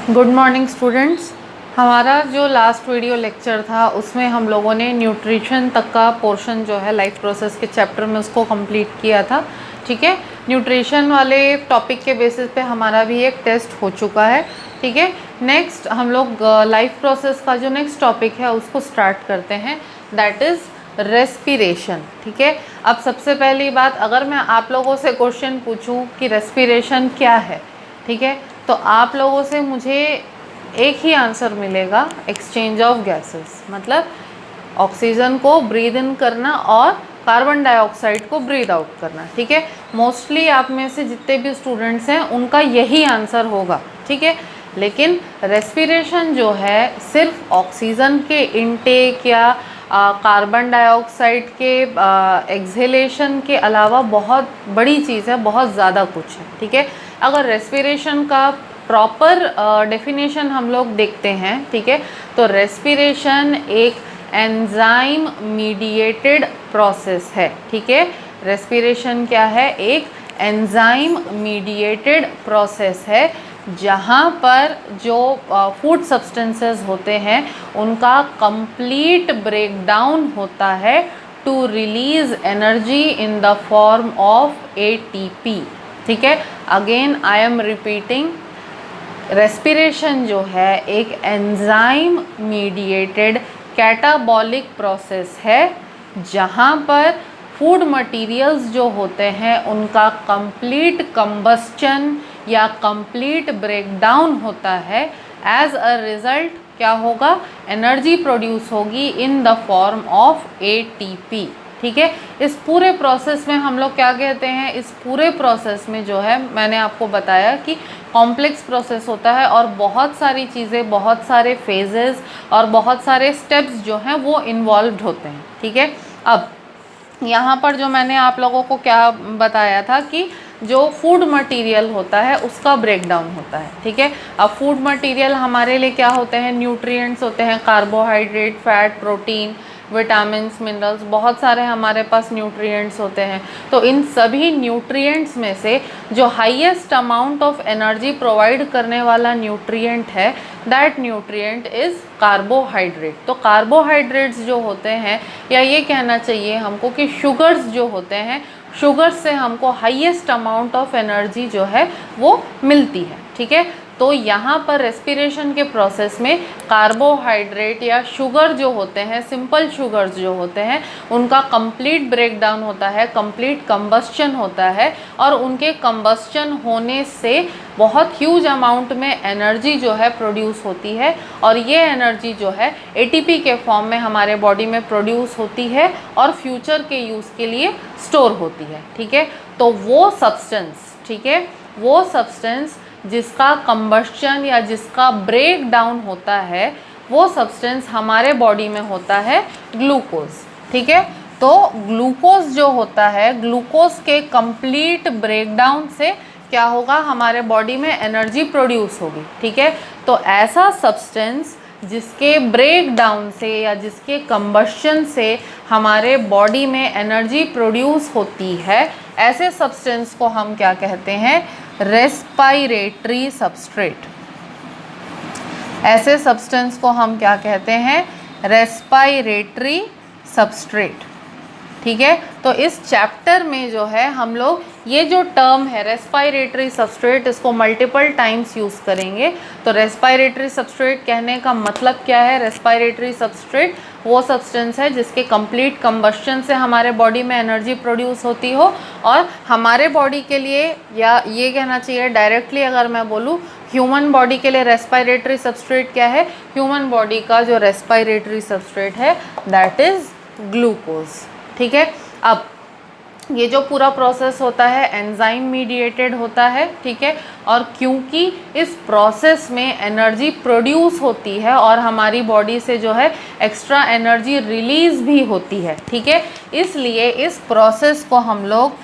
Good morning students. हमारा जो last video lecture था उसमें हम लोगों ने न्यूट्रिशन तक का पोर्शन जो है लाइफ प्रोसेस के चैप्टर में उसको कंप्लीट किया था। ठीक है, न्यूट्रिशन वाले टॉपिक के बेसिस पे हमारा भी एक टेस्ट हो चुका है। ठीक है, नेक्स्ट हम लोग लाइफ प्रोसेस का जो नेक्स्ट टॉपिक है उसको स्टार्ट करते हैं, दैट इज़ रेस्पिरेशन। ठीक है, अब सबसे पहली बात, अगर मैं आप लोगों से क्वेश्चन पूछूं कि रेस्पिरेशन क्या है, ठीक है, तो आप लोगों से मुझे एक ही आंसर मिलेगा, एक्सचेंज ऑफ गैसेस। मतलब ऑक्सीजन को ब्रीद इन करना और कार्बन डाइऑक्साइड को ब्रीद आउट करना। ठीक है, मोस्टली आप में से जितने भी स्टूडेंट्स हैं उनका यही आंसर होगा। ठीक है, लेकिन रेस्पिरेशन जो है सिर्फ ऑक्सीजन के इनटेक या कार्बन डाइऑक्साइड के एक्सहेलेशन के अलावा बहुत बड़ी चीज़ है, बहुत ज़्यादा कुछ है। ठीक है, अगर रेस्पिरेशन का प्रॉपर डेफिनेशन हम लोग देखते हैं, ठीक है, तो रेस्पिरेशन एक एंजाइम मीडिएटेड प्रोसेस है। ठीक है, रेस्पिरेशन क्या है? एक एंजाइम मीडिएटेड प्रोसेस है, जहाँ पर जो फूड सब्सटेंसेस होते हैं उनका कंप्लीट ब्रेकडाउन होता है to release energy in the form of ATP. ठीक है, again I am repeating, respiration जो है एक एंजाइम मीडिएटेड कैटाबॉलिक प्रोसेस है, जहाँ पर फूड मटेरियल्स जो होते हैं उनका कंप्लीट कंबस्चन या कंप्लीट ब्रेकडाउन होता है। एज अ रिज़ल्ट क्या होगा? एनर्जी प्रोड्यूस होगी इन द फॉर्म ऑफ एटीपी। ठीक है, इस पूरे प्रोसेस में हम लोग क्या कहते हैं? इस पूरे प्रोसेस में जो है मैंने आपको बताया कि कॉम्प्लेक्स प्रोसेस होता है और बहुत सारी चीज़ें, बहुत सारे फेजेस और बहुत सारे स्टेप्स जो हैं वो इन्वॉल्व्ड होते हैं। ठीक है, अब यहाँ पर जो मैंने आप लोगों को क्या बताया था कि जो फूड मटेरियल होता है उसका ब्रेकडाउन होता है। ठीक है, अब फूड मटेरियल हमारे लिए क्या होते हैं? न्यूट्रिएंट्स होते हैं, carbohydrate, fat, protein, vitamins, minerals, बहुत सारे हमारे पास न्यूट्रिएंट्स होते हैं। तो इन सभी न्यूट्रिएंट्स में से जो highest amount of energy provide करने वाला न्यूट्रिएंट है, दैट न्यूट्रिएंट इज़ कार्बोहाइड्रेट। तो कार्बोहाइड्रेट्स जो होते हैं, या ये कहना चाहिए हमको कि शुगर्स जो होते हैं, शुगर से हमको हाईएस्ट अमाउंट ऑफ एनर्जी जो है वो मिलती है। ठीक है, तो यहाँ पर रेस्पिरेशन के प्रोसेस में कार्बोहाइड्रेट या शुगर जो होते हैं, सिंपल शुगर्स जो होते हैं, उनका कंप्लीट ब्रेकडाउन होता है, कंप्लीट कंबस्चन होता है, और उनके कंबस्चन होने से बहुत ह्यूज अमाउंट में एनर्जी जो है प्रोड्यूस होती है, और ये एनर्जी जो है एटीपी के फॉर्म में हमारे बॉडी में प्रोड्यूस होती है और फ्यूचर के यूज़ के लिए स्टोर होती है। ठीक है, तो वो सब्सटेंस, ठीक है, वो सब्सटेंस जिसका कंबस्चन या जिसका ब्रेक डाउन होता है, वो सब्सटेंस हमारे बॉडी में होता है ग्लूकोज। ठीक है, तो ग्लूकोज जो होता है, ग्लूकोज के कंप्लीट ब्रेकडाउन से क्या होगा? हमारे बॉडी में एनर्जी प्रोड्यूस होगी। ठीक है, तो ऐसा सब्सटेंस जिसके ब्रेक डाउन से या जिसके कंबस्चन से हमारे बॉडी में एनर्जी प्रोड्यूस होती है, ऐसे सब्सटेंस को हम क्या कहते हैं? Respiratory substrate. ऐसे सब्सटेंस को हम क्या कहते हैं? Respiratory substrate. ठीक है, तो इस चैप्टर में जो है हम लोग ये जो टर्म है रेस्पायरेटरी सबस्ट्रेट, इसको मल्टीपल टाइम्स यूज़ करेंगे। तो रेस्पायरेटरी सबस्ट्रेट कहने का मतलब क्या है? रेस्पायरेटरी सबस्ट्रेट वो सब्सटेंस है जिसके कंप्लीट कंबस्चन से हमारे बॉडी में एनर्जी प्रोड्यूस होती हो, और हमारे बॉडी के लिए, या ये कहना चाहिए डायरेक्टली अगर मैं बोलूँ, ह्यूमन बॉडी के लिए रेस्पायरेटरी सबस्ट्रेट क्या है? ह्यूमन बॉडी का जो रेस्पायरेटरी सबस्ट्रेट है दैट इज़ ग्लूकोज। ठीक है, अब ये जो पूरा प्रोसेस होता है एंजाइम मीडिएटेड होता है। ठीक है, और क्योंकि इस प्रोसेस में एनर्जी प्रोड्यूस होती है और हमारी बॉडी से जो है एक्स्ट्रा एनर्जी रिलीज़ भी होती है, ठीक है, इसलिए इस प्रोसेस को हम लोग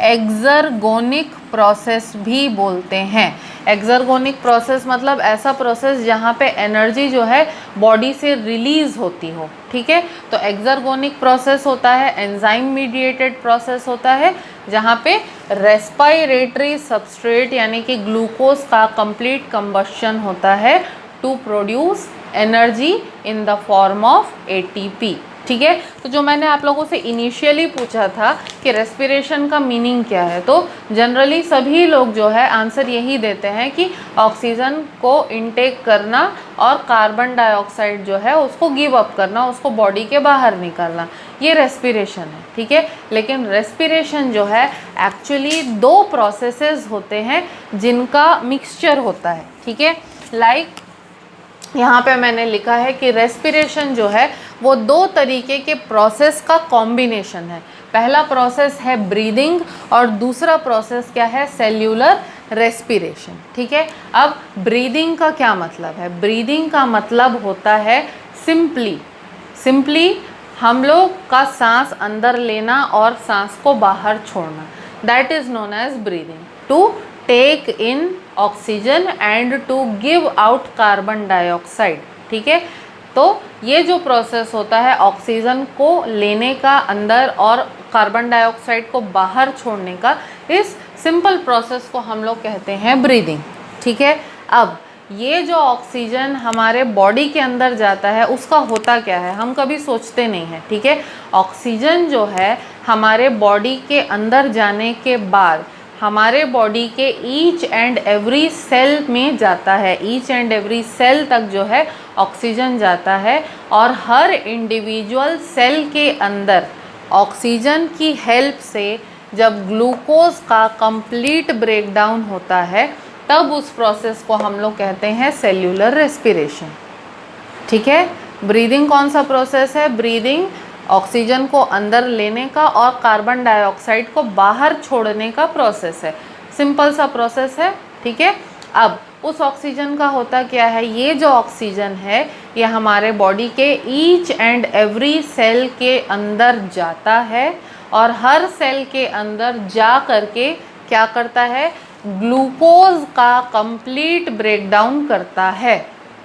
एक्सर्गोनिक प्रोसेस भी बोलते हैं। एक्सर्गोनिक प्रोसेस मतलब ऐसा प्रोसेस जहाँ पे एनर्जी जो है बॉडी से रिलीज होती हो, ठीक है। तो एक्सर्गोनिक प्रोसेस होता है, एंजाइम मीडिएटेड प्रोसेस होता है, जहाँ पे रेस्पिरेटरी सबस्ट्रेट यानी कि ग्लूकोज का कंप्लीट कंबशन होता है to produce energy in the form of ATP, ठीक है। तो जो मैंने आप लोगों से इनिशियली पूछा था कि रेस्पिरेशन का मीनिंग क्या है, तो जनरली सभी लोग जो है आंसर यही देते हैं कि ऑक्सीजन को इनटेक करना और कार्बन डाइऑक्साइड जो है उसको गिव अप करना, उसको बॉडी के बाहर निकालना, ये रेस्पिरेशन है, ठीक है। लेकिन रेस्पिरेशन जो है एक्चुअली 2 प्रोसेसेस होते हैं जिनका मिक्सचर होता है, ठीक है। लाइक यहाँ पे मैंने लिखा है कि रेस्पिरेशन जो है वो 2 तरीके के प्रोसेस का कॉम्बिनेशन है। पहला प्रोसेस है ब्रीदिंग और दूसरा प्रोसेस क्या है, सेल्यूलर रेस्पिरेशन, ठीक है। अब ब्रीदिंग का क्या मतलब है? ब्रीदिंग का मतलब होता है सिंपली हम लोग का सांस अंदर लेना और सांस को बाहर छोड़ना, that is known as breathing. To take in oxygen and to give out carbon dioxide, ठीक है। तो ये जो प्रोसेस होता है ऑक्सीजन को लेने का अंदर और कार्बन डाइऑक्साइड को बाहर छोड़ने का, इस सिंपल प्रोसेस को हम लोग कहते हैं ब्रीदिंग, ठीक है। अब ये जो ऑक्सीजन हमारे बॉडी के अंदर जाता है उसका होता क्या है, हम कभी सोचते नहीं हैं, ठीक है। ऑक्सीजन जो है हमारे बॉडी के अंदर जाने के बाद हमारे बॉडी के ईच एंड एवरी सेल में जाता है, ईच एंड एवरी सेल तक जो है ऑक्सीजन जाता है, और हर इंडिविजुअल सेल के अंदर ऑक्सीजन की हेल्प से जब ग्लूकोज का कंप्लीट ब्रेकडाउन होता है तब उस प्रोसेस को हम लोग कहते हैं सेल्यूलर रेस्पिरेशन, ठीक है। ब्रीदिंग कौन सा प्रोसेस है? ब्रीदिंग ऑक्सीजन को अंदर लेने का और कार्बन डाइऑक्साइड को बाहर छोड़ने का प्रोसेस है, सिंपल सा प्रोसेस है, ठीक है। अब उस ऑक्सीजन का होता क्या है, ये जो ऑक्सीजन है ये हमारे बॉडी के ईच एंड एवरी सेल के अंदर जाता है और हर सेल के अंदर जा करके क्या करता है, ग्लूकोज का कंप्लीट ब्रेकडाउन करता है,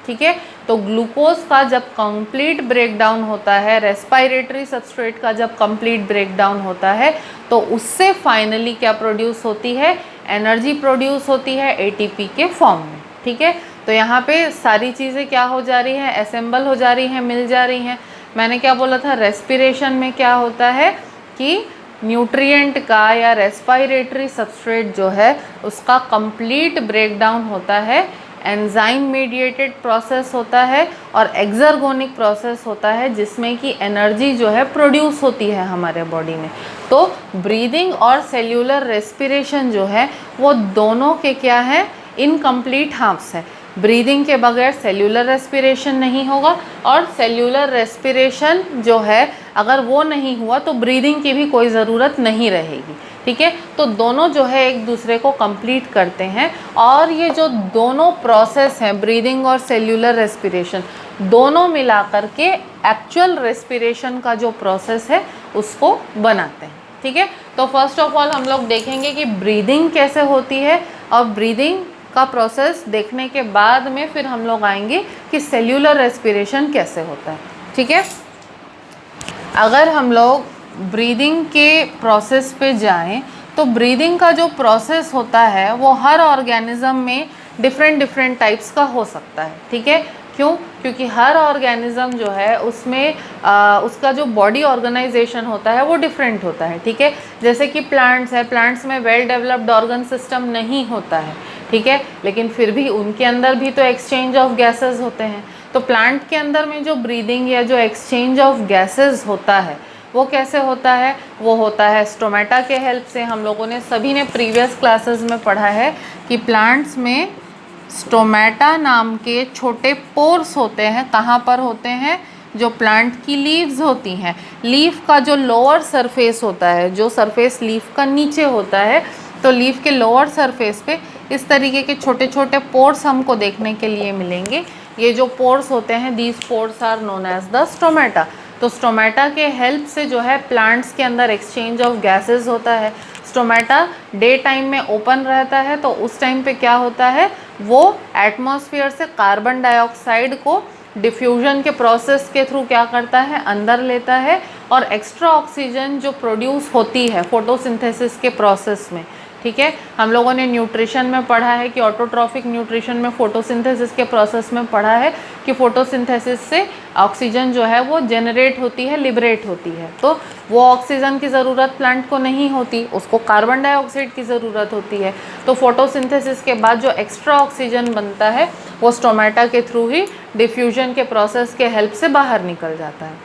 ठीक है। तो ग्लूकोज का जब कंप्लीट ब्रेकडाउन होता है, रेस्पिरेटरी सबस्ट्रेट का जब कंप्लीट ब्रेकडाउन होता है, तो उससे फाइनली क्या प्रोड्यूस होती है, एनर्जी प्रोड्यूस होती है एटीपी के फॉर्म में, ठीक है। तो यहाँ पे सारी चीज़ें क्या हो जा रही हैं, असेंबल हो जा रही हैं, मिल जा रही हैं। मैंने क्या बोला था, रेस्पिरेशन में क्या होता है कि न्यूट्रिएंट का या रेस्पिरेटरी सबस्ट्रेट जो है उसका कंप्लीट ब्रेकडाउन होता है, एंजाइम मीडिएटेड प्रोसेस होता है और एक्सर्गोनिक प्रोसेस होता है जिसमें कि एनर्जी जो है प्रोड्यूस होती है हमारे बॉडी में। तो ब्रीदिंग और सेल्यूलर रेस्पिरेशन जो है वो दोनों के क्या है, इनकम्प्लीट हार्म्स है। ब्रीदिंग के बगैर सेल्यूलर रेस्पिरेशन नहीं होगा और सेल्यूलर रेस्पिरेशन जो है अगर वो नहीं हुआ तो ब्रीदिंग की भी कोई ज़रूरत नहीं रहेगी, ठीक है। तो दोनों जो है एक दूसरे को कंप्लीट करते हैं और ये जो दोनों प्रोसेस हैं ब्रीदिंग और सेल्यूलर रेस्पिरेशन दोनों मिला करके एक्चुअल रेस्पिरेशन का जो प्रोसेस है उसको बनाते हैं, ठीक है। तो फर्स्ट ऑफ ऑल हम लोग देखेंगे कि ब्रीदिंग कैसे होती है और ब्रीदिंग का प्रोसेस देखने के बाद में फिर हम लोग आएंगे कि सेल्यूलर रेस्पिरेशन कैसे होता है, ठीक है। अगर हम लोग ब्रीदिंग के प्रोसेस पे जाएं तो ब्रीदिंग का जो प्रोसेस होता है वो हर ऑर्गेनिज्म में डिफरेंट टाइप्स का हो सकता है, ठीक है। क्यों? क्योंकि हर ऑर्गेनिज्म जो है उसमें उसका जो बॉडी ऑर्गेनाइजेशन होता है वो डिफरेंट होता है, ठीक है। जैसे कि प्लांट्स है, प्लांट्स में वेल डेवलप्ड ऑर्गन सिस्टम नहीं होता है, ठीक है, लेकिन फिर भी उनके अंदर भी तो एक्सचेंज ऑफ गैसेस होते हैं। तो प्लांट के अंदर में जो ब्रीदिंग या जो एक्सचेंज ऑफ गैसेस होता है वो कैसे होता है, वो होता है स्टोमेटा के हेल्प से। हम लोगों ने सभी ने प्रीवियस क्लासेस में पढ़ा है कि प्लांट्स में स्टोमेटा नाम के छोटे पोर्स होते हैं। कहाँ पर होते हैं? जो प्लांट की लीव्स होती हैं, लीफ का जो लोअर सरफेस होता है, जो सरफेस लीफ का नीचे होता है, तो लीफ के लोअर सरफेस पे इस तरीके के छोटे छोटे पोर्स हमको देखने के लिए मिलेंगे। ये जो पोर्स होते हैं, these pores are known as the stomata. तो स्टोमेटा के हेल्प से जो है प्लांट्स के अंदर एक्सचेंज ऑफ गैसेस होता है। स्टोमेटा डे टाइम में ओपन रहता है तो उस टाइम पे क्या होता है, वो एटमॉस्फेयर से कार्बन डाइऑक्साइड को डिफ्यूजन के प्रोसेस के थ्रू क्या करता है, अंदर लेता है, और एक्स्ट्रा ऑक्सीजन जो प्रोड्यूस होती है फोटोसिंथेसिस के प्रोसेस में, ठीक है। हम लोगों ने न्यूट्रिशन में पढ़ा है कि ऑटोट्रॉफिक न्यूट्रिशन में फोटोसिंथेसिस के प्रोसेस में पढ़ा है कि फोटोसिंथेसिस से ऑक्सीजन जो है वो जनरेट होती है, लिबरेट होती है। तो वो ऑक्सीजन की ज़रूरत प्लांट को नहीं होती, उसको कार्बन डाइऑक्साइड की ज़रूरत होती है। तो फोटोसिंथेसिस के बाद जो एक्स्ट्रा ऑक्सीजन बनता है वो स्टोमेटा के थ्रू ही डिफ्यूजन के प्रोसेस के हेल्प से बाहर निकल जाता है,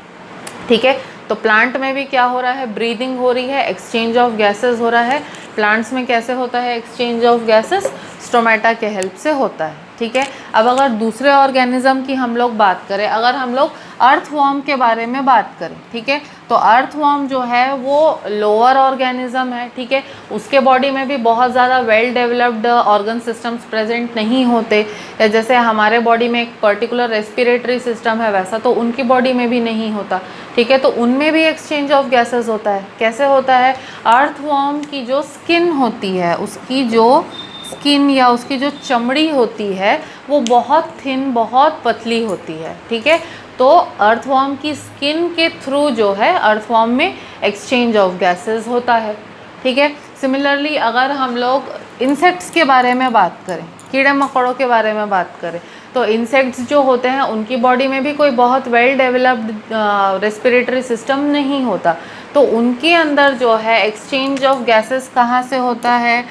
ठीक है। तो प्लांट में भी क्या हो रहा है, ब्रीदिंग हो रही है, एक्सचेंज ऑफ गैसेस हो रहा है। प्लांट्स में कैसे होता है एक्सचेंज ऑफ गैसेस, स्टोमेटा के हेल्प से होता है, ठीक है। अब अगर दूसरे ऑर्गेनिज्म की हम लोग बात करें, अगर हम लोग अर्थवर्म के बारे में बात करें, ठीक है, तो अर्थवर्म जो है वो लोअर ऑर्गेनिज्म है, ठीक है। उसके बॉडी में भी बहुत ज़्यादा well developed organ systems present नहीं होते, या जैसे हमारे बॉडी में एक पर्टिकुलर रेस्पिरेटरी सिस्टम है वैसा तो उनकी बॉडी में भी नहीं होता, ठीक है। तो उनमें भी एक्सचेंज ऑफ गैसेस होता है। कैसे होता है, अर्थवर्म की जो स्किन होती है, उसकी जो स्किन या उसकी जो चमड़ी होती है वो बहुत थिन, बहुत पतली होती है, ठीक है। तो अर्थवर्म की स्किन के थ्रू जो है अर्थवर्म में एक्सचेंज ऑफ गैसेस होता है, ठीक है। सिमिलरली अगर हम लोग इंसेक्ट्स के बारे में बात करें, कीड़े मकोड़ों के बारे में बात करें, तो इंसेक्ट्स जो होते हैं उनकी बॉडी में भी कोई बहुत वेल डेवलप्ड रेस्पिरेटरी सिस्टम नहीं होता, तो उनके अंदर जो है एक्सचेंज ऑफ गैसेस कहाँ से होता है,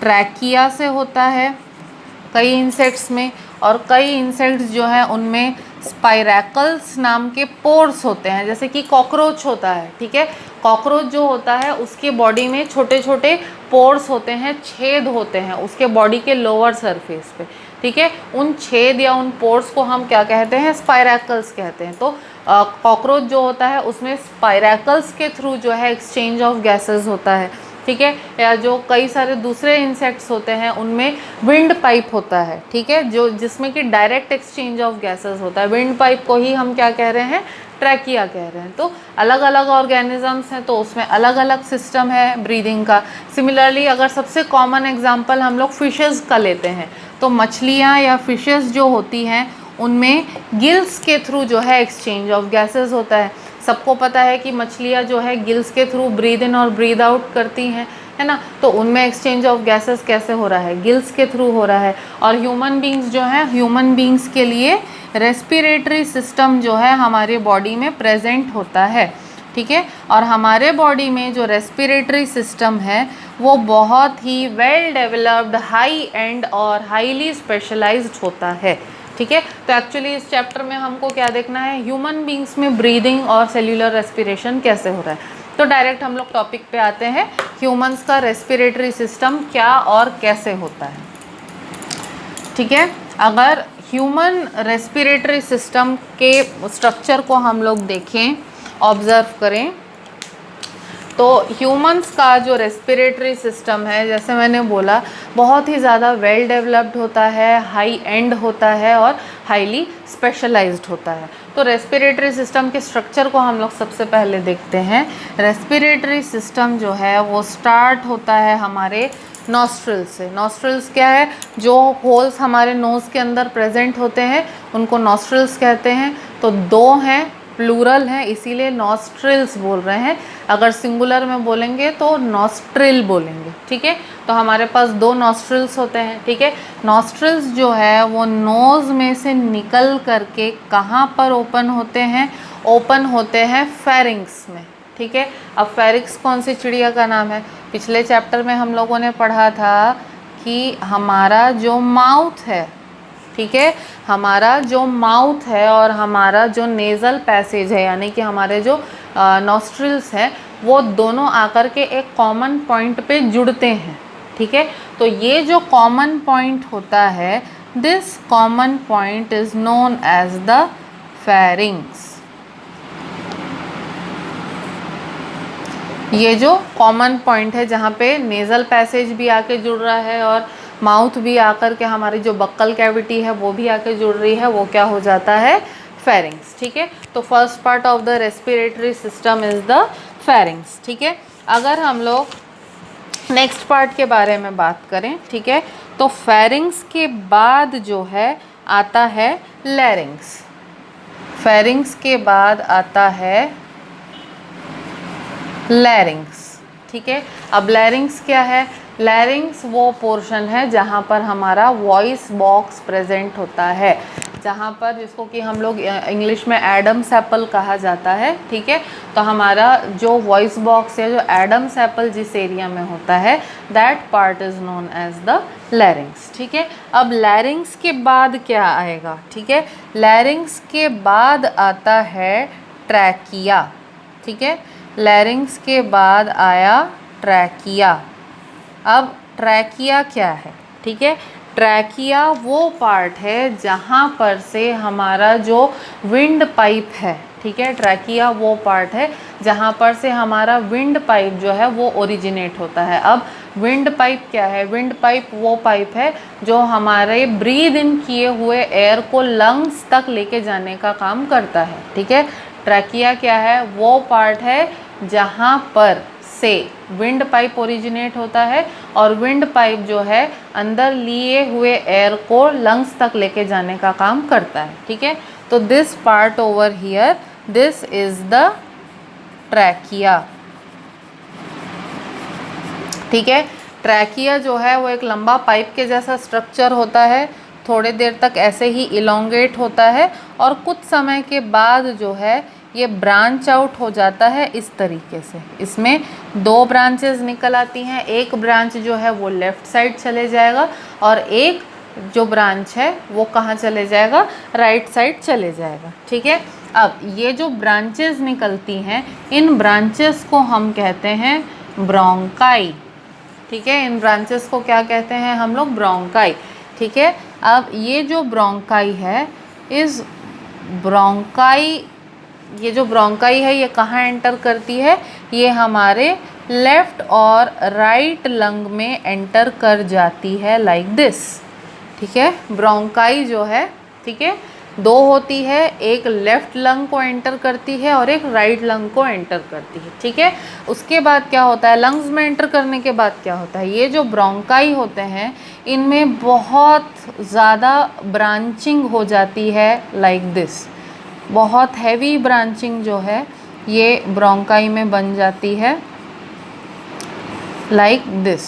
ट्रैकिया से होता है कई इंसेक्ट्स में, और कई इंसेक्ट्स जो है उनमें स्पाइरैकल्स नाम के पोर्स होते हैं, जैसे कि कॉकरोच होता है, ठीक है। कॉकरोच जो होता है उसके बॉडी में छोटे छोटे पोर्स होते हैं, छेद होते हैं उसके बॉडी के लोअर सरफेस पे, ठीक है। उन छेद या उन पोर्स को हम क्या कहते हैं, स्पाइरैकल्स कहते हैं। तो कॉकरोच जो होता है उसमें स्पाइरैकल्स के थ्रू जो है एक्सचेंज ऑफ गैसेस होता है, ठीक है। या जो कई सारे दूसरे इंसेक्ट्स होते हैं उनमें विंड पाइप होता है, ठीक है, जो जिसमें कि डायरेक्ट एक्सचेंज ऑफ गैसेस होता है। विंड पाइप को ही हम क्या कह रहे हैं, ट्रैकिया कह रहे हैं। तो अलग अलग ऑर्गेनिजम्स हैं तो उसमें अलग अलग सिस्टम है ब्रीदिंग का। सिमिलरली अगर सबसे कॉमन एग्जांपल हम लोग फिशेस का लेते हैं, तो मछलियाँ या फिशेस जो होती हैं उनमें गिल्स के थ्रू जो है एक्सचेंज ऑफ गैसेस होता है। सबको पता है कि मछलियाँ जो है गिल्स के थ्रू ब्रीद इन और ब्रीद आउट करती हैं, है ना। तो उनमें एक्सचेंज ऑफ गैसेस कैसे हो रहा है, गिल्स के थ्रू हो रहा है। और ह्यूमन बींग्स जो हैं, ह्यूमन बींग्स के लिए रेस्पिरेटरी सिस्टम जो है हमारे बॉडी में प्रेजेंट होता है, ठीक है। और हमारे बॉडी में जो रेस्पिरेटरी सिस्टम है वो बहुत ही वेल डेवलप्ड, हाई एंड और हाईली स्पेशलाइज्ड होता है, ठीक है। तो एक्चुअली इस चैप्टर में हमको क्या देखना है, ह्यूमन बींग्स में ब्रीदिंग और सेल्यूलर रेस्पिरेशन कैसे हो रहा है। तो डायरेक्ट हम लोग टॉपिक पे आते हैं, ह्यूमंस का रेस्पिरेटरी सिस्टम क्या और कैसे होता है, ठीक है। अगर ह्यूमन रेस्पिरेटरी सिस्टम के स्ट्रक्चर को हम लोग देखें, ऑब्जर्व करें, तो ह्यूमंस का जो रेस्पिरेटरी सिस्टम है जैसे मैंने बोला बहुत ही ज़्यादा वेल डेवलप्ड होता है, हाई एंड होता है और हाईली स्पेशलाइज्ड होता है। तो रेस्पिरेटरी सिस्टम के स्ट्रक्चर को हम लोग सबसे पहले देखते हैं। रेस्पिरेटरी सिस्टम जो है वो स्टार्ट होता है हमारे नॉस्ट्रिल्स से। नॉस्ट्रिल्स क्या है, जो होल्स हमारे नोज़ के अंदर प्रेजेंट होते हैं उनको नॉस्ट्रिल्स कहते हैं। तो दो हैं, प्लूरल है, इसीलिए नॉस्ट्रिल्स बोल रहे हैं। अगर सिंगुलर में बोलेंगे तो नॉस्ट्रिल बोलेंगे, ठीक है। तो हमारे पास दो नॉस्ट्रिल्स होते हैं, ठीक है। नॉस्ट्रिल्स जो है वो नोज़ में से निकल करके कहाँ पर ओपन होते हैं, ओपन होते हैं फेरिंक्स में, ठीक है। अब फेरिंक्स कौन सी चिड़िया का नाम है, पिछले चैप्टर में हम लोगों ने पढ़ा था कि हमारा जो माउथ है, ठीक है, हमारा जो माउथ है और हमारा जो नेज़ल पैसेज है यानी कि हमारे जो नॉस्ट्रिल्स हैं वो दोनों आकर के एक कॉमन पॉइंट पे जुड़ते हैं, ठीक है। तो ये जो कॉमन पॉइंट होता है, this common point is known as the pharynx. ये जो कॉमन पॉइंट है जहाँ पे नेज़ल पैसेज भी आके जुड़ रहा है और माउथ भी आकर के हमारी जो बक्कल कैविटी है वो भी आके जुड़ रही है, वो क्या हो जाता है, फेरिंक्स, ठीक है। तो first part of the respiratory system is the pharynx, ठीक है। अगर हम लोग नेक्स्ट पार्ट के बारे में बात करें, ठीक है, तो फेरिंग्स के बाद जो है आता है लैरिंग्स। फेरिंग्स के बाद आता है लैरिंग्स, ठीक है। अब लैरिंग्स क्या है? लैरिंग्स वो पोर्शन है जहाँ पर हमारा वॉइस बॉक्स प्रेजेंट होता है, जहाँ पर जिसको कि हम लोग इंग्लिश में एडम्स एप्पल कहा जाता है, ठीक है। तो हमारा जो वॉइस बॉक्स है, जो एडम्स एप्पल जिस एरिया में होता है, that part is known as the larynx, ठीक है। अब लैरिंग्स के बाद क्या आएगा? ठीक है, लैरिंग्स के बाद आता है ट्रैकिया, ठीक है। लैरिंग्स के बाद आया ट्रैकिया। अब ट्रैकिया क्या है? ठीक है, ट्रैकिया वो पार्ट है जहाँ पर से हमारा जो विंड पाइप है, ठीक है, ट्रैकिया वो पार्ट है जहाँ पर से हमारा विंड पाइप जो है वो ओरिजिनेट होता है। अब विंड पाइप क्या है? विंड पाइप वो पाइप है जो हमारे ब्रीद इन किए हुए एयर को लंग्स तक लेके जाने का काम करता है, ठीक है। ट्रैकिया क्या है? वो पार्ट है जहाँ पर से विंड पाइप ओरिजिनेट होता है और विंड पाइप जो है अंदर लिए हुए एयर को लंग्स तक लेके जाने का काम करता है, ठीक है। तो this part over here, this is the trachea, ठीक है। ट्रैकिया जो है वो एक लंबा पाइप के जैसा स्ट्रक्चर होता है, थोड़े देर तक ऐसे ही इलोंगेट होता है और कुछ समय के बाद जो है ये ब्रांच आउट हो जाता है इस तरीके से। इसमें दो ब्रांचेस निकल आती हैं, एक ब्रांच जो है वो लेफ़्ट साइड चले जाएगा और एक जो ब्रांच है वो कहाँ चले जाएगा? राइट साइड चले जाएगा, ठीक है। अब ये जो ब्रांचेस निकलती हैं, इन ब्रांचेस को हम कहते हैं ब्रोंकाई, ठीक है। इन ब्रांचेस को क्या कहते हैं हम लोग? ब्रोंकाई, ठीक है। अब ये जो ब्रोंकाई है, इस ब्रोंकाई, ये जो ब्रोंकाई है ये कहाँ एंटर करती है? ये हमारे लेफ़्ट और राइट लंग में एंटर कर जाती है, लाइक दिस, ठीक है। ब्रोंकाई जो है, ठीक है, दो होती है, एक लेफ़्ट लंग को एंटर करती है और एक राइट लंग को एंटर करती है, ठीक है। उसके बाद क्या होता है? लंग्स में एंटर करने के बाद क्या होता है? ये जो ब्रोंकाई होते हैं इनमें बहुत ज़्यादा ब्रांचिंग हो जाती है, लाइक दिस। बहुत हैवी ब्रांचिंग जो है ये ब्रोंकाई में बन जाती है, लाइक दिस,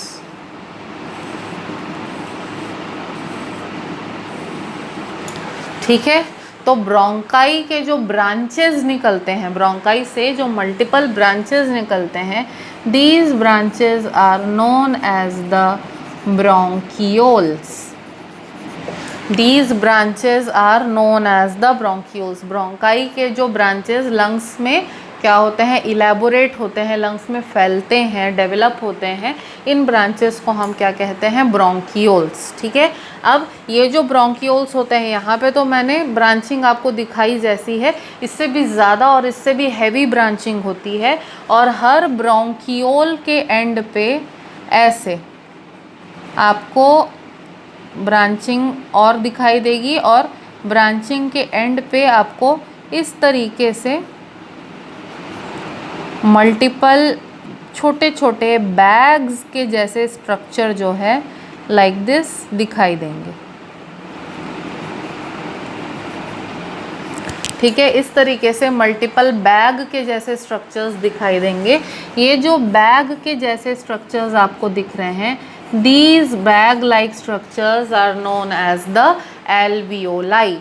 ठीक है। तो ब्रोंकाई के जो ब्रांचेस निकलते हैं, ब्रोंकाई से जो मल्टीपल ब्रांचेस निकलते हैं, these branches are known as the bronchioles. These branches are known as the bronchioles। Bronchi के जो ब्रांचेस लंग्स में क्या होते हैं? इलेबोरेट होते हैं, लंग्स में फैलते हैं, डेवलप होते हैं, इन ब्रांचेस को हम क्या कहते हैं? ब्रोंकियोल्स, ठीक है। अब ये जो ब्रोंकियोल्स होते हैं, यहाँ पे तो मैंने ब्रांचिंग आपको दिखाई जैसी है, इससे भी ज़्यादा और इससे भी हैवी ब्रांचिंग होती है और हर ब्रोंकियोल के एंड पे ऐसे आपको ब्रांचिंग और दिखाई देगी और ब्रांचिंग के एंड पे आपको इस तरीके से मल्टीपल छोटे छोटे बैग्स के जैसे स्ट्रक्चर जो है लाइक दिस दिखाई देंगे, ठीक है। इस तरीके से मल्टीपल बैग के जैसे स्ट्रक्चर्स दिखाई देंगे। ये जो बैग के जैसे स्ट्रक्चर्स आपको दिख रहे हैं, these bag like structures are known as the alveoli,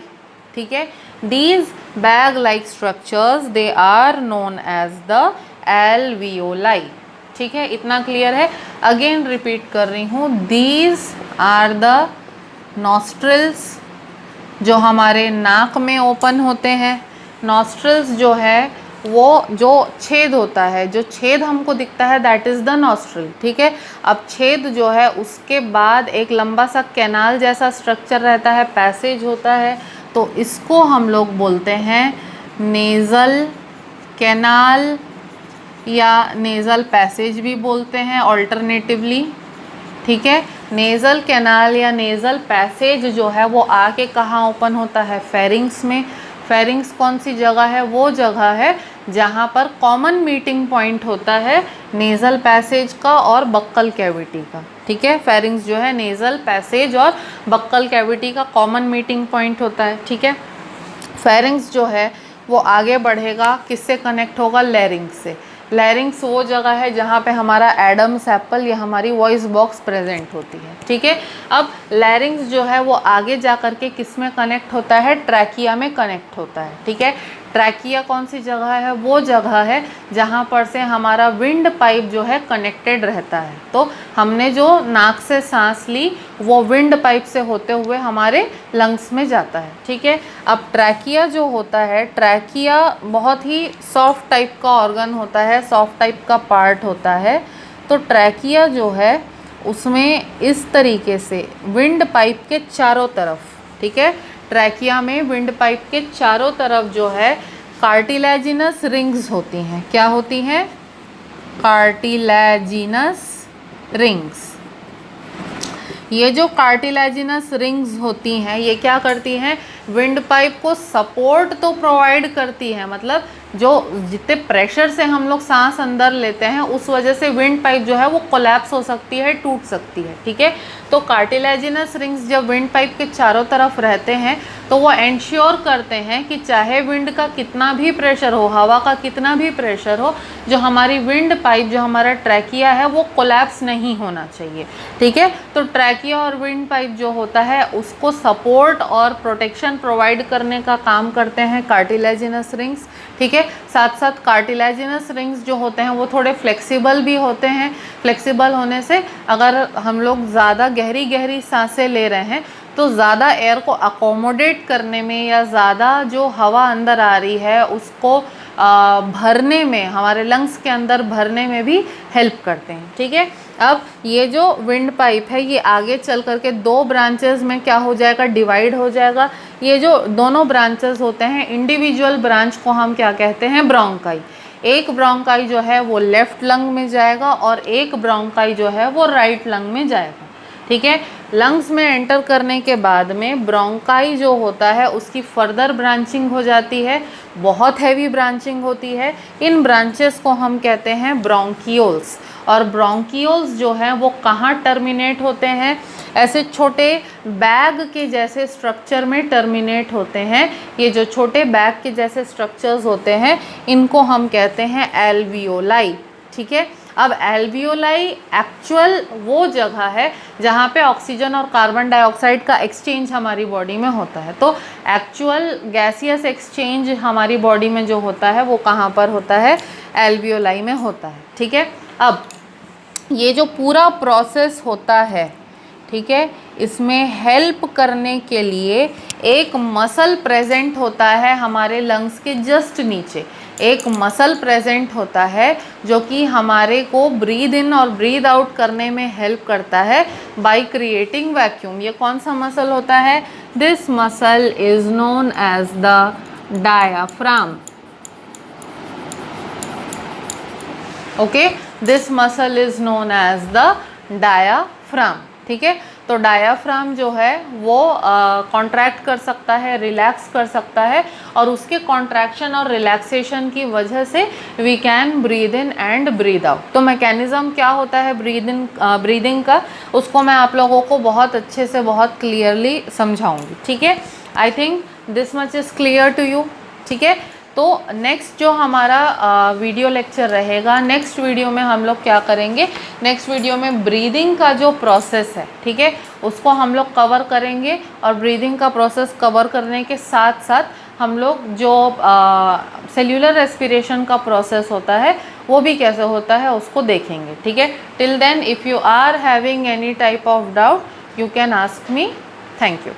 ठीक है। these bag like structures they are known as the alveoli, ठीक है। इतना क्लियर है? अगेन रिपीट कर रही हूँ, these are the nostrils जो हमारे नाक में ओपन होते हैं। नॉस्ट्रल्स जो है वो जो छेद होता है, जो छेद हमको दिखता है, दैट इज़ द नॉस्ट्रल, ठीक है। अब छेद जो है उसके बाद एक लंबा सा कैनाल जैसा स्ट्रक्चर रहता है, पैसेज होता है, तो इसको हम लोग बोलते हैं नेज़ल कैनाल या नेज़ल पैसेज भी बोलते हैं ऑल्टरनेटिवली, ठीक है। नेज़ल कैनाल या नेज़ल पैसेज जो है वो आके कहाँ ओपन होता है? फेरिंग्स में। फेरिंग्स कौन सी जगह है? वो जगह है जहाँ पर कॉमन मीटिंग पॉइंट होता है नेज़ल पैसेज का और बक्कल कैविटी का, ठीक है। फेरिंग्स जो है नेज़ल पैसेज और बक्कल कैविटी का कॉमन मीटिंग पॉइंट होता है, ठीक है। फेरिंग्स जो है वो आगे बढ़ेगा, किससे कनेक्ट होगा, लैरिंग्स से। लैरिंग्स वो जगह है जहाँ पे हमारा एडम्स एप्पल या हमारी वॉइस बॉक्स प्रेजेंट होती है, ठीक है। अब लैरिंग्स जो है वो आगे जा कर के किस में कनेक्ट होता है, ट्रैकिया में कनेक्ट होता है, ठीक है। ट्रैकिया कौन सी जगह है, वो जगह है जहाँ पर से हमारा विंड पाइप जो है कनेक्टेड रहता है। तो हमने जो नाक से सांस ली वो विंड पाइप से होते हुए हमारे लंग्स में जाता है, ठीक है। अब ट्रैकिया जो होता है, ट्रैकिया बहुत ही सॉफ्ट टाइप का ऑर्गन होता है, सॉफ्ट टाइप का पार्ट होता है। तो ट्रैकिया जो है उसमें इस तरीके से विंड पाइप के चारों तरफ, ठीक है, ट्रैकिया में विंड पाइप के चारों तरफ जो है कार्टिलेजिनस रिंग्स होती हैं। क्या होती हैं, कार्टिलेजिनस रिंग्स। ये जो कार्टिलेजिनस रिंग्स होती हैं ये क्या करती हैं, विंड पाइप को सपोर्ट तो प्रोवाइड करती है, मतलब जो जितने प्रेशर से हम लोग सांस अंदर लेते हैं उस वजह से विंड पाइप जो है वो कोलैप्स हो सकती है, टूट सकती है, ठीक है। तो कार्टिलेजिनस रिंग्स जब विंड पाइप के चारों तरफ रहते हैं तो वो एंश्योर करते हैं कि चाहे विंड का कितना भी प्रेशर हो, हवा का कितना भी प्रेशर हो, जो हमारी विंड पाइप, जो हमारा ट्रैकिया है वो कोलैप्स नहीं होना चाहिए, ठीक है। तो ट्रैकिया और विंड पाइप जो होता है उसको सपोर्ट और प्रोटेक्शन प्रोवाइड करने का काम करते हैं कार्टिलेजिनस रिंग्स, ठीक है। साथ साथ कार्टिलेजिनस रिंग्स जो होते हैं वो थोड़े फ्लेक्सिबल भी होते हैं। फ्लेक्सिबल होने से अगर हम लोग ज़्यादा गहरी गहरी सांसें ले रहे हैं तो ज़्यादा एयर को अकोमोडेट करने में या ज़्यादा जो हवा अंदर आ रही है उसको भरने में, हमारे लंग्स के अंदर भरने में भी हेल्प करते हैं, ठीक है। अब ये जो विंड पाइप है ये आगे चल करके दो ब्रांचेस में क्या हो जाएगा, डिवाइड हो जाएगा। ये जो दोनों ब्रांचेस होते हैं, इंडिविजुअल ब्रांच को हम क्या कहते हैं, ब्रोंकाई। एक ब्रोंकाई जो है वो लेफ्ट लंग में जाएगा और एक ब्रोंकाई जो है वो राइट लंग में जाएगा, ठीक है। लंग्स में एंटर करने के बाद में ब्रोंकाई जो होता है उसकी फर्दर ब्रांचिंग हो जाती है, बहुत हैवी ब्रांचिंग होती है। इन ब्रांचेस को हम कहते हैं ब्रोंकियोल्स। और ब्रोंकियोल्स जो हैं वो कहाँ टर्मिनेट होते हैं, ऐसे छोटे बैग के जैसे स्ट्रक्चर में टर्मिनेट होते हैं। ये जो छोटे बैग के जैसे स्ट्रक्चर्स होते हैं इनको हम कहते हैं एल्वियोलाई, ठीक है। अब एल्वियोलाई एक्चुअल वो जगह है जहाँ पे ऑक्सीजन और कार्बन डाइऑक्साइड का एक्सचेंज हमारी बॉडी में होता है। तो एक्चुअल गैसियस एक्सचेंज हमारी बॉडी में जो होता है वो कहाँ पर होता है, एल्वियोलाई में होता है, ठीक है। अब ये जो पूरा प्रोसेस होता है, ठीक है, इसमें हेल्प करने के लिए एक मसल प्रेजेंट होता है हमारे लंग्स के जस्ट नीचे। एक मसल प्रेजेंट होता है जो कि हमारे को ब्रीद इन और ब्रीद आउट करने में हेल्प करता है बाय क्रिएटिंग वैक्यूम। ये कौन सा मसल होता है, this muscle is known as the diaphragm. Okay, this muscle is known as the diaphragm, ठीक है। तो डायाफ्राम जो है वो कॉन्ट्रैक्ट कर सकता है, रिलैक्स कर सकता है और उसके कॉन्ट्रैक्शन और रिलैक्सेशन की वजह से we can breathe in and breathe out. तो मैकेनिज़्म क्या होता है ब्रीदिंग का, उसको मैं आप लोगों को बहुत अच्छे से, बहुत क्लियरली समझाऊंगी, ठीक है। I think this much is clear to you, ठीक है। तो नेक्स्ट जो हमारा वीडियो लेक्चर रहेगा, नेक्स्ट वीडियो में हम लोग क्या करेंगे, नेक्स्ट वीडियो में ब्रीदिंग का जो प्रोसेस है, ठीक है, उसको हम लोग कवर करेंगे। और ब्रीदिंग का प्रोसेस कवर करने के साथ साथ हम लोग जो सेल्यूलर रेस्पिरेशन का प्रोसेस होता है वो भी कैसे होता है उसको देखेंगे, ठीक है। Till then if you are having any type of doubt you can ask me. Thank you.